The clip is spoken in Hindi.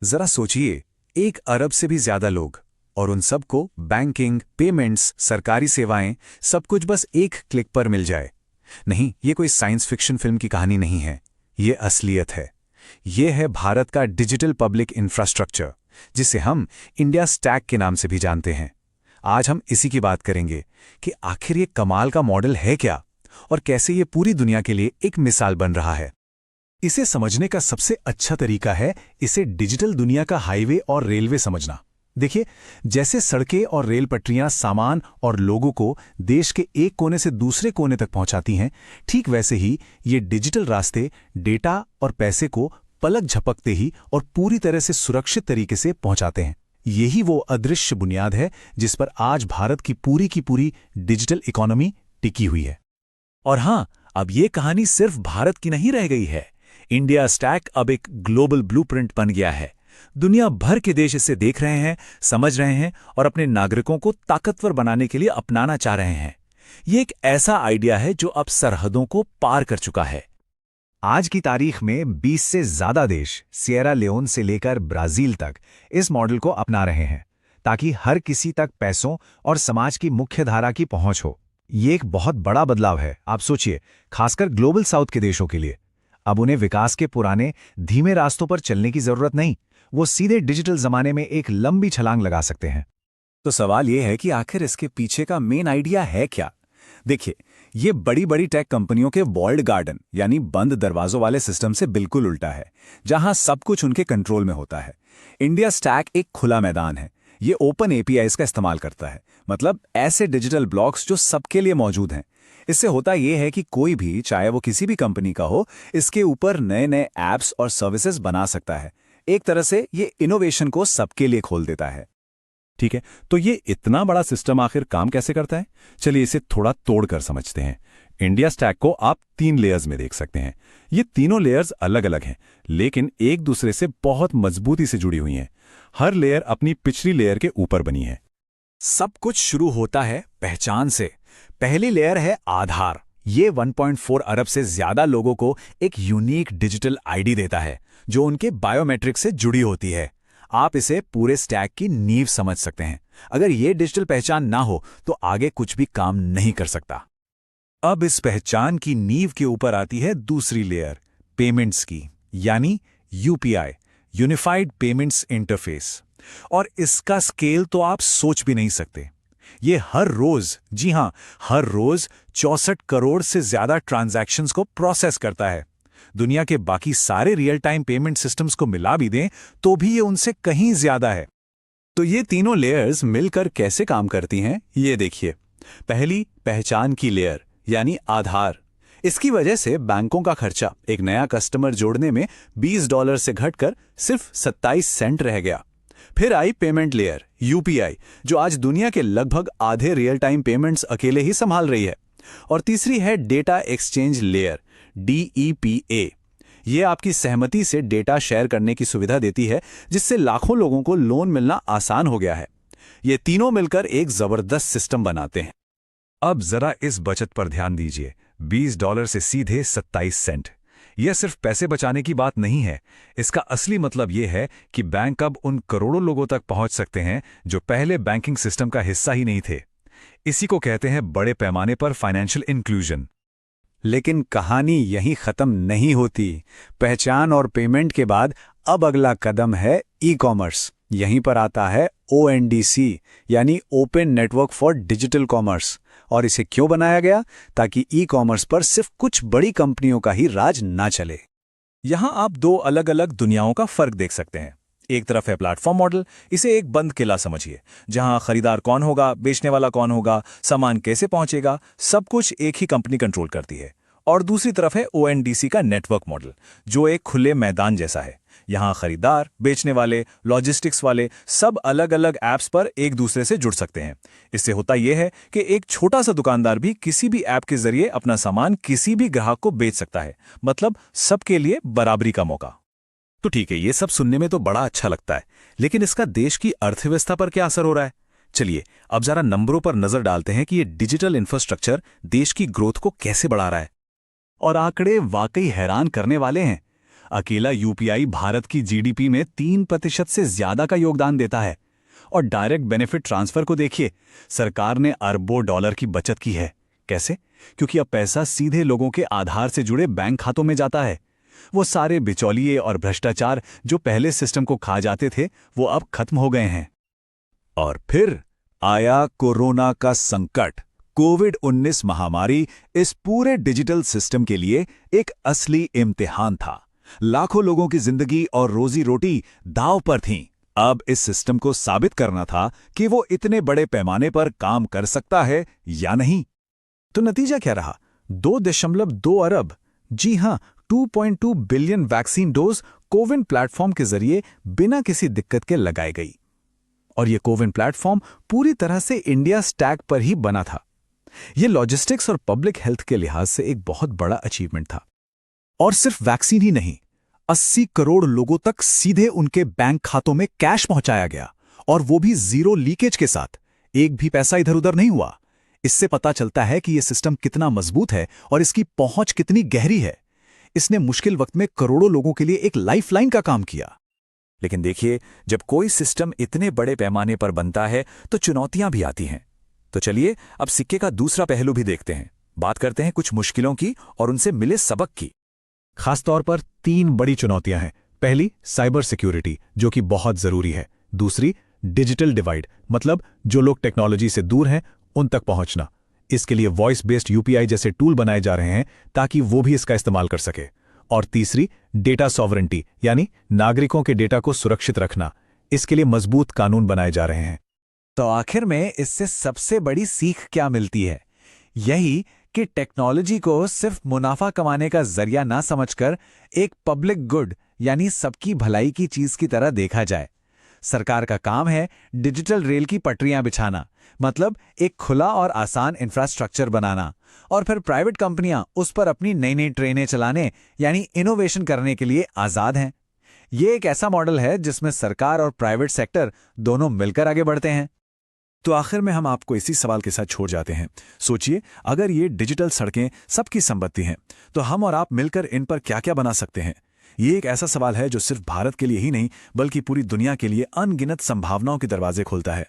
जरा सोचिए, 1 अरब से भी ज्यादा लोग, और उन सबको बैंकिंग, पेमेंट्स, सरकारी सेवाएं, सब कुछ बस एक क्लिक पर मिल जाए। नहीं, ये कोई साइंस फिक्शन फिल्म की कहानी नहीं है, ये असलियत है। ये है भारत का डिजिटल पब्लिक इंफ्रास्ट्रक्चर, जिसे हम इंडिया स्टैक के नाम से भी जानते हैं। आज हम इसी की बात करेंगे कि आखिर ये कमाल का मॉडल है क्या, और कैसे ये पूरी दुनिया के लिए एक मिसाल बन रहा है। इसे समझने का सबसे अच्छा तरीका है इसे डिजिटल दुनिया का हाईवे और रेलवे समझना। देखिए, जैसे सड़कें और रेल पटरियां सामान और लोगों को देश के एक कोने से दूसरे कोने तक पहुंचाती हैं, ठीक वैसे ही ये डिजिटल रास्ते डेटा और पैसे को पलक झपकते ही और पूरी तरह से सुरक्षित तरीके से पहुंचाते हैं। यही वो अदृश्य बुनियाद है जिस पर आज भारत की पूरी डिजिटल इकोनॉमी टिकी हुई है। और हां, अब ये कहानी सिर्फ भारत की नहीं रह गई है। इंडिया स्टैक अब एक ग्लोबल ब्लूप्रिंट बन गया है। दुनिया भर के देश इसे देख रहे हैं, समझ रहे हैं और अपने नागरिकों को ताकतवर बनाने के लिए अपनाना चाह रहे हैं। ये एक ऐसा आइडिया है जो अब सरहदों को पार कर चुका है। आज की तारीख में 20 से ज्यादा देश, सिएरा लियोन से लेकर ब्राजील तक, इस मॉडल को अपना रहे हैं, ताकि हर किसी तक पैसों और समाज की मुख्य धारा की पहुंच हो। ये एक बहुत बड़ा बदलाव है, आप सोचिए, खासकर ग्लोबल साउथ के देशों के लिए। अब उन्हें विकास के पुराने धीमे रास्तों पर चलने की जरूरत नहीं, वो सीधे डिजिटल जमाने में एक लंबी छलांग लगा सकते हैं। तो सवाल यह है कि आखिर इसके पीछे का मेन आइडिया है क्या? देखिए, ये बड़ी टेक कंपनियों के वॉल्ड गार्डन यानी बंद दरवाजों वाले सिस्टम से बिल्कुल उल्टा है, जहां सब कुछ उनके कंट्रोल में होता है। इंडिया स्टैक एक खुला मैदान है। ये ओपन एपीआईज का इस्तेमाल करता है, मतलब ऐसे डिजिटल ब्लॉक्स जो सबके लिए मौजूद हैं। इससे होता यह है कि कोई भी, चाहे वो किसी भी कंपनी का हो, इसके ऊपर नए नए ऐप्स और सर्विसेज बना सकता है। एक तरह से ये इनोवेशन को सबके लिए खोल देता है। ठीक है, तो ये इतना बड़ा सिस्टम आखिर काम कैसे करता है? चलिए इसे थोड़ा तोड़कर समझते हैं। इंडिया स्टैक को आप 3 लेयर्स में देख सकते हैं। ये तीनों लेयर्स अलग अलग हैं, लेकिन एक दूसरे से बहुत मजबूती से जुड़ी हुई हैं। हर लेयर अपनी पिछली लेयर के ऊपर बनी है। सब कुछ शुरू होता है पहचान से। पहली लेयर है आधार। ये 1.4 अरब से ज्यादा लोगों को एक यूनिक डिजिटल आईडी देता है, जो उनके बायोमेट्रिक से जुड़ी होती है। आप इसे पूरे स्टैक की नींव समझ सकते हैं। अगर ये डिजिटल पहचान ना हो तो आगे कुछ भी काम नहीं कर सकता। अब इस पहचान की नींव के ऊपर आती है दूसरी लेयर, पेमेंट्स की, यानी यूपीआई, यूनिफाइड पेमेंट्स इंटरफेस। और इसका स्केल तो आप सोच भी नहीं सकते। ये हर रोज, जी हां, हर रोज 64 करोड़ से ज्यादा ट्रांजैक्शंस को प्रोसेस करता है। दुनिया के बाकी सारे रियल टाइम पेमेंट सिस्टम्स को मिला भी दें तो भी ये उनसे कहीं ज्यादा है। तो ये तीनों लेयर्स मिलकर कैसे काम करती हैं, ये देखिए। पहली, पहचान की लेयर यानी आधार। इसकी वजह से बैंकों का खर्चा एक नया कस्टमर जोड़ने में $20 से घटकर सिर्फ 27 सेंट रह गया। फिर आई पेमेंट लेयर, यूपीआई, जो आज दुनिया के लगभग आधे रियल टाइम पेमेंट्स अकेले ही संभाल रही है। और तीसरी है डेटा एक्सचेंज लेयर, DEPA। ये आपकी सहमति से डेटा शेयर करने की सुविधा देती है, जिससे लाखों लोगों को लोन मिलना आसान हो गया है। ये तीनों मिलकर एक जबरदस्त सिस्टम बनाते हैं। अब जरा इस बचत पर ध्यान दीजिए, $20 से सीधे 27 सेंट। यह सिर्फ पैसे बचाने की बात नहीं है। इसका असली मतलब यह है कि बैंक अब उन करोड़ों लोगों तक पहुंच सकते हैं जो पहले बैंकिंग सिस्टम का हिस्सा ही नहीं थे। इसी को कहते हैं बड़े पैमाने पर फाइनेंशियल इंक्लूजन। लेकिन कहानी यहीं खत्म नहीं होती। पहचान और पेमेंट के बाद अब अगला कदम है ई-कॉमर्स। यहीं पर आता है ONDC, यानी open network for digital commerce. और इसे क्यों बनाया गया? ताकि ई-कॉमर्स पर सिर्फ कुछ बड़ी कंपनियों का ही राज ना चले। यहां आप 2 अलग अलग दुनियाओं का फर्क देख सकते हैं। एक तरफ है प्लेटफॉर्म मॉडल, इसे एक बंद किला समझिए, जहां खरीदार कौन होगा, बेचने वाला कौन होगा, सामान कैसे पहुंचेगा, सब कुछ एक ही कंपनी कंट्रोल करती है। और दूसरी तरफ है ONDC का नेटवर्क मॉडल, जो एक खुले मैदान जैसा है। यहां खरीदार, बेचने वाले, लॉजिस्टिक्स वाले सब अलग अलग ऐप्स पर एक दूसरे से जुड़ सकते हैं। इससे होता यह है कि एक छोटा सा दुकानदार भी किसी भी ऐप के जरिए अपना सामान किसी भी ग्राहक को बेच सकता है, मतलब सबके लिए बराबरी का मौका। तो ठीक है, ये सब सुनने में तो बड़ा अच्छा लगता है, लेकिन इसका देश की अर्थव्यवस्था पर क्या असर हो रहा है? चलिए अब जरा नंबरों पर नजर डालते हैं कि ये डिजिटल इंफ्रास्ट्रक्चर देश की ग्रोथ को कैसे बढ़ा रहा है। और आंकड़े वाकई हैरान करने वाले हैं। अकेला यूपीआई भारत की जीडीपी में 3% से ज्यादा का योगदान देता है। और डायरेक्ट बेनिफिट ट्रांसफर को देखिए, सरकार ने अरबों डॉलर की बचत की है। कैसे? क्योंकि अब पैसा सीधे लोगों के आधार से जुड़े बैंक खातों में जाता है। वो सारे बिचौलिए और भ्रष्टाचार जो पहले सिस्टम को खा जाते थे, वो अब खत्म हो गए हैं। और फिर आया कोरोना का संकट। कोविड-19 महामारी इस पूरे डिजिटल सिस्टम के लिए एक असली इम्तिहान था। लाखों लोगों की जिंदगी और रोजी रोटी दांव पर थीं। अब इस सिस्टम को साबित करना था कि वो इतने बड़े पैमाने पर काम कर सकता है या नहीं। तो नतीजा क्या रहा? 2.2 अरब, जी हां, 2.2 billion vaccine dose CoWIN platform के जरिए बिना किसी दिक्कत के लगाई गई। और यह कोविन प्लेटफॉर्म पूरी तरह से इंडिया स्टैक पर ही बना था। यह लॉजिस्टिक्स और पब्लिक हेल्थ के लिहाज से एक बहुत बड़ा अचीवमेंट था। और सिर्फ वैक्सीन ही नहीं, 80 करोड़ लोगों तक सीधे उनके बैंक खातों में कैश पहुंचाया गया, और वो भी जीरो लीकेज के साथ। एक भी पैसा इधर उधर नहीं हुआ। इससे पता चलता है कि यह सिस्टम कितना मजबूत है और इसकी पहुंच कितनी गहरी है। इसने मुश्किल वक्त में करोड़ों लोगों के लिए एक लाइफलाइन का काम किया। लेकिन देखिए, जब कोई सिस्टम इतने बड़े पैमाने पर बनता है तो चुनौतियां भी आती हैं। तो चलिए अब सिक्के का दूसरा पहलू भी देखते हैं। बात करते हैं कुछ मुश्किलों की और उनसे मिले सबक की। खासतौर पर 3 बड़ी चुनौतियां हैं। पहली, साइबर सिक्योरिटी, जो कि बहुत जरूरी है। दूसरी, डिजिटल डिवाइड, मतलब जो लोग टेक्नोलॉजी से दूर हैं उन तक पहुंचना। इसके लिए वॉइस बेस्ड यूपीआई जैसे टूल बनाए जा रहे हैं ताकि वो भी इसका इस्तेमाल कर सके। और तीसरी, डेटा सॉवरेंटी, यानी नागरिकों के डेटा को सुरक्षित रखना। इसके लिए मजबूत कानून बनाए जा रहे हैं। तो आखिर में इससे सबसे बड़ी सीख क्या मिलती है? यही कि टेक्नोलॉजी को सिर्फ मुनाफा कमाने का जरिया ना समझकर एक पब्लिक गुड यानी सबकी भलाई की चीज की तरह देखा जाए। सरकार का काम है डिजिटल रेल की पटरियां बिछाना, मतलब एक खुला और आसान इंफ्रास्ट्रक्चर बनाना, और फिर प्राइवेट कंपनियां उस पर अपनी नई नई ट्रेनें चलाने यानी इनोवेशन करने के लिए आजाद हैं। ये एक ऐसा मॉडल है जिसमें सरकार और प्राइवेट सेक्टर दोनों मिलकर आगे बढ़ते हैं। तो आखिर में हम आपको इसी सवाल के साथ छोड़ जाते हैं। सोचिए, अगर ये डिजिटल सड़कें सबकी संपत्ति हैं, तो हम और आप मिलकर इन पर क्या क्या बना सकते हैं? ये एक ऐसा सवाल है जो सिर्फ भारत के लिए ही नहीं बल्कि पूरी दुनिया के लिए अनगिनत संभावनाओं के दरवाजे खोलता है।